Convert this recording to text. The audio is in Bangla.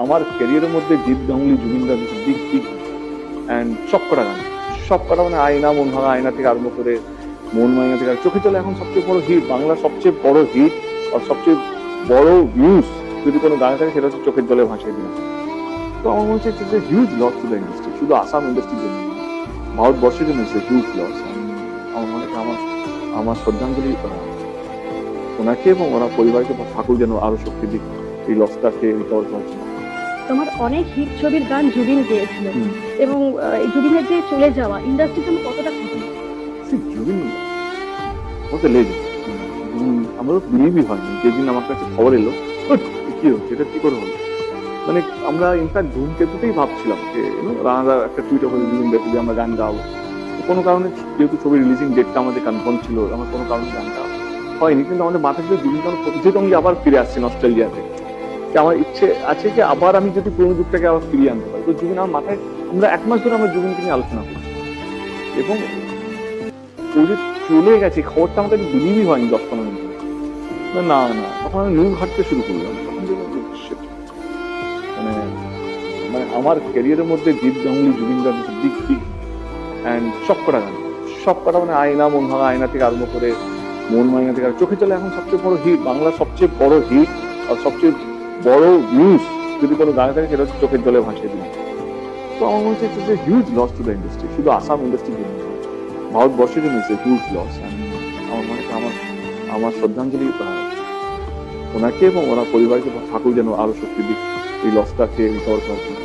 আমার ক্যারিয়ারের মধ্যে Jeet Ganguly, Zubeen Garg big big and সবকটা গান, সবকটা মানে আয়না, মন ভাঙা আয়না থেকে আরম্ভ করে মন মাইনা থেকে চোখে চলে এখন সবচেয়ে বড় হিট, বাংলার সবচেয়ে বড় হিট আর সবচেয়ে বড় ভিউজ যদি কোনো গানে থাকে সেটা হচ্ছে চোখের জলে ভাসিয়ে দিলাম। তো আমার মনে হচ্ছে it's a huge loss to the industry, শুধু আসাম ইন্ডাস্ট্রির জন্য না, ভারতবর্ষের জন্য ইটস এ হিউজ লস। আমার মনে হয় আমার শ্রদ্ধাঞ্জলি ওনাকে এবং ওনার পরিবারকে ঠাকুর যেন আরো শক্তি দিক এই লসটাকে রিকভার করার জন্য। তোমার অনেক হিট ছবির গান জুবিন গেয়েছিল এবং এই জুবিনের যে চলে যাওয়া ইন্ডাস্ট্রির জন্য কতটা ক্ষতি? জুবিন ওকে লেজেন্ড, আমারও বিলিভই হয়নি যেদিন আমার কাছে খবর এলো কি হচ্ছে, এটা কি করে হলো। মানে আমরা ইনফ্যাক্ট ধূমকেতুতেই ভাবছিলাম যে রানাদা একটা টুইট হলো ধূমকেতু যে আমরা গান গাবো, কোনো কারণে যেহেতু ছবি রিলিজিং ডেটটা আমাদের কনফার্ম ছিল, আমার কোনো কারণে গানটা হয়নি, কিন্তু আমাদের মাথা থেকে জুবিন গান যেহেতু আমি আবার ফিরে আসছি অস্ট্রেলিয়াতে, আমার ইচ্ছে আছে যে আবার আমি যদি পুরোনো যুগটাকে আবার ফিরিয়ে আনতে পারি। তো জুবিন আমার মাথায়, আমরা 1 মাস ধরে আমরা জুবিনকে নিয়ে আলোচনা করছি এবং ও যে চলে গেছে খবরটা আমার কাছে বিলিভই হয়নি 10-15 মিনিট। না না, তখন আমি নিউজ ঘাটতে শুরু করলাম, তখন মানে মানে আমার ক্যারিয়ারের মধ্যে Jeet Ganguly, Zubeen Garg big big and সবকটা গান, সবকটা মানে আয়না, মন ভাঙা আয়না থেকে আরম্ভ করে মন মাইনা থেকে চোখে চলে এখন সবচেয়ে বড় হিট, বাংলার সবচেয়ে বড় হিট আর সবচেয়ে বড় ভিউজ যদি কোনো গানে থাকে সেটা হচ্ছে চোখের জলে ভাসিয়ে দিলাম। তো আমার মনে হচ্ছে it's a huge loss to the industry, শুধু আসাম ইন্ডাস্ট্রির জন্য না, ভারতবর্ষের জন্য ইটস এ হিউজ লস। আমার মনে হয় আমার শ্রদ্ধাঞ্জলি ওনাকে এবং ওনার পরিবারকে ঠাকুর যেন আরো শক্তি দিক এই লসটাকে রিকভার করার জন্য।